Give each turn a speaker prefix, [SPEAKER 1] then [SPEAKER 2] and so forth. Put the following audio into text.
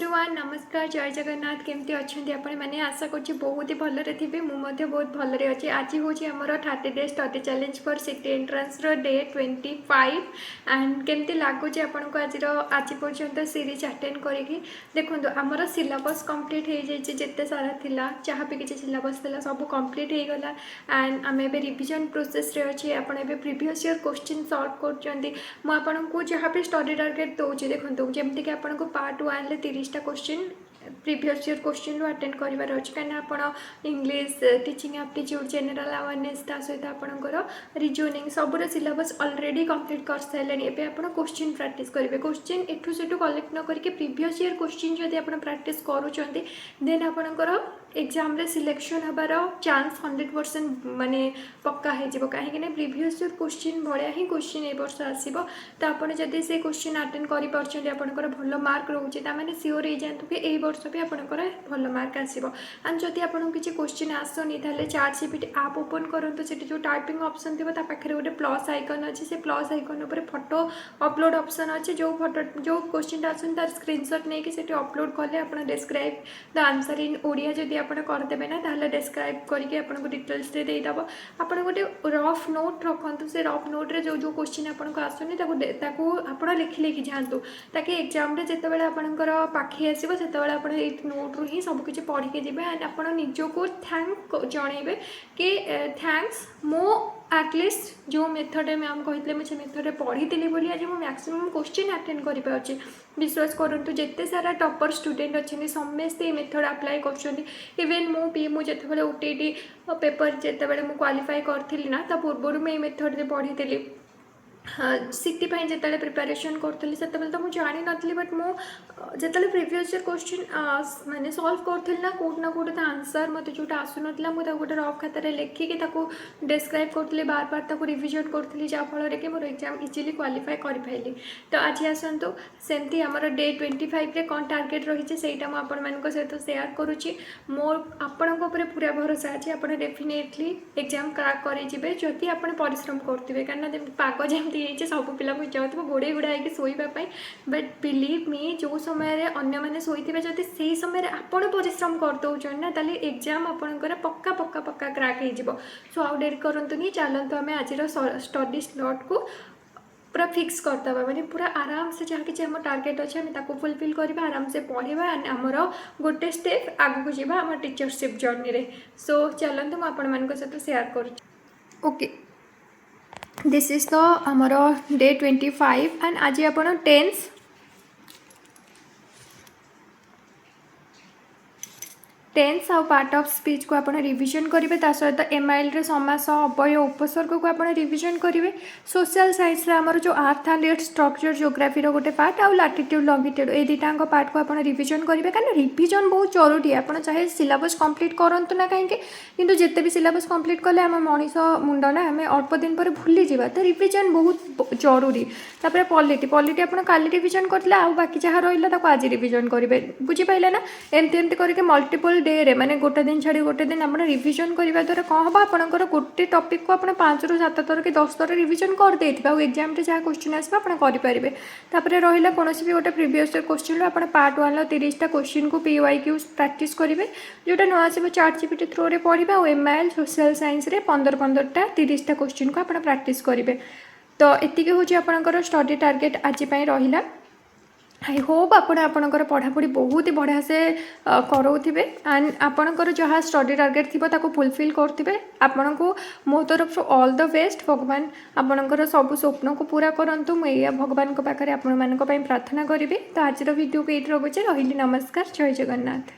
[SPEAKER 1] Everyone नमस्कार जय जगन्नाथ केमती अच्छा आपण मैंने आशा कर बहुत ही भलरे थे मुझे बहुत भलरे अच्छे आज हूँ आमर 30 days study challenge for city entrance day 25 and केमती लगुच आपन को आज पर्यंत सीरीज अटेंड करी देखो आमर सिलेबस कंप्लीट हो जाए जिते सारा थिला जहाँ भी किसी सिलेबस था सब कंप्लीट हो गला एंड आम ए रिविजन प्रोसेस रे अच्छे आपड़ प्रीवियस ईयर क्वेश्चन सॉल्व कर जहाँ भी स्टडी टारगेट दूसरी देखो जमीक आपको पार्ट 1 30टा क्वेश्चन प्रीवियस ईयर क्वेश्चन रू अटेंड करार अच्छे कहीं आप English teaching aptitude general awareness ता सहित आपंकर रिजनिंग सबूर सिलेबस ऑलरेडी कंप्लीट कर सारे एवं आप क्वेश्चन प्रैक्टिस करेंगे क्वेश्चन एठू सेठू कलेक्ट न करके प्रीवियस ईयर क्वेश्चन जब आप प्रैक्टिस करुँच देन आपंकर एग्जाम रे सिलेक्शन हबार चांस 100% माने पक्का हो कहीं प्रीवियस ईयर क्वेश्चन भाया ही क्वेश्चन ए वर्ष आसो तो आपड़ जब से क्वेश्चन अटेंड कर भल मार्क रोचे मैंने सियोर हो जातु कि यही वर्ष भी आपंकर भल मार्क आसो एंड जदि आपको किसी क्वेश्चन आसनी ताले चाट जीपीटी आप ओपन करूँ से जो टाइपिंग ऑप्शन थी पाखे गोटे प्लस आइकन अच्छे से प्लस आइकन पर फोटो अपलोड ऑप्शन अच्छे जो फोटो जो क्वेश्चन आसन तार स्क्रीनशॉट नहीं कि अपलोड कले आप describe the answer in Odia जदि आप करदेवे ना ताहले डिस्क्राइब करके आपको डिटेल्स देदेव आप गोटे रफ नोट रखु से रफ नोट्रे जो जो क्वेश्चन आपको आसुनी आप लिखि लिखि जातु ताकि एग्जाम जिते आपंकर पाखे आसो से आप नोट्रु ही सबकि पढ़ी जी एंड आप निजको थैंक जनइबे कि थैंक्स मो एटलिस्ट जो मेथड मैम कहते मुझे मेथड पढ़ी बोली आज मुझे मैक्सिमम क्वेश्चन अटेंड कर विश्वास करूँ जिते सारा टॉपर स्टूडेंट अच्छे समस्ते मेथड अप्लाई कर मुझे ओटीटी पेपर जिते मुझे क्वालिफाई करी ना ता पूर्व मुझे मेथड पढ़ी सिटी जिते प्रिपेरेसन करी से तो मुझे जानी नी बट मुझे प्रीवियस ईयर क्वेश्चन माने सॉल्व करी ना कौट आंसर मत जोटा आसूना मुझे गोटे रफ खातार लिखिकी डिस्क्राइब करी बार बार रिविजन करी जहाँफल कि मोर एग्जाम इजिली क्वालिफाई कर पाइली तो आज आसतु सेमती आमर डे 25 रे कौन टार्गेट रही है आपण सहित सेयार करुच्ची मोर आपण पूरा भरोसा अच्छे आप डेफिनेटली एग्जाम क्रैक करेंगे जदि आप परिश्रम करेंगे कहीं पाग जमी सब पिला चाहूँ गोड़े गुड़ा शोवाई बट बिलीव मी जो समय अन्य मैंने शोथे जदि से समय आपण परिश्रम करदे ना ताले एग्जाम आपंकर पक्का पक्का पक्का क्रैक हो सो आउ डेरी करतुनी चलतु आम आज स्टडी स्लॉट को पूरा फिक्स करदे माने पूरा आराम से जहाँ कि टार्गेट अच्छे आम फुलफिल करवा आराम से पढ़ा आमर गोटे स्टेप आगू जावा आम टीचरशिप जर्नी रे सो चलतु मुझे सहित सेयार कर ओके दिस इज द आमर डे 25 एंड आज आप टेंस टेंस आउ पार्ट ऑफ स्पीच को आपन रिवीजन करेंगे सहित एमआईएल रे समास अव्यय उपसर्ग को आपन रिवीजन करेंगे सोशल साइंस रे हमर जो अर्थ एंड स्ट्रक्चर ज्योग्राफी रो गोटे पार्ट आउ लैटिट्यूड लॉन्गिट्यूड ए दुटाक पार्ट को आपन रिवीजन करेंगे कारण रिवीजन बहुत जरूरी है आप चाहे सिलेबस कंप्लीट करंतु ना कहीं किंतु जिते भी सिलेबस कंप्लीट कले आम मनीष मुंड ना आम अल्प दिन पर भूली जावा तो रिवीजन बहुत जरूरी तापर पॉलिटी आप काली रिवीजन करते आउ बाकी जहाँ रहा आज रिवीजन करेंगे बुझीपारे ना एमती करके मल्टीपल डे रे माने गोटे दिन छाड़ी गोटे दिन आप रिवीजन करने द्वारा कौन हम आपंकर गोटे टॉपिक को आप 5 ରୁ 7 थर कि 10 थर रिवीजन कर देथिबा आ एग्जाम रे जहाँ क्वेश्चन आसबा आप करेंगे तापर रहा कौन भी गोटे प्रीवियस क्वेश्चन आप पार्ट 1 30टा क्वेश्चन को PYQ प्रैक्टिस करेंगे जोटा न आसो चाट जीपीटी थ्रो रे पढ़ा और एमआईएल सोशल साइंस रे 15-15टा 30टा क्वेश्चन को आप प्रैक्टिस करेंगे तो एतिक हूँ आपंकर स्टडी टार्गेट आज रहा आई होप आपणकर पढ़ापढ़ी बहुत ही बढ़िया से करोथिबे एंड आपणकर जहाँ स्टडी टार्गेट थी फुलफिल करथिबे आपन को मो तरफ ऑल द बेस्ट भगवान आपणकर सब स्वप्न को पूरा करंतु मैं भगवान पाखे आपण प्रार्थना करी तो आज वीडियो को ये रखुचे रही नमस्कार जय जगन्नाथ।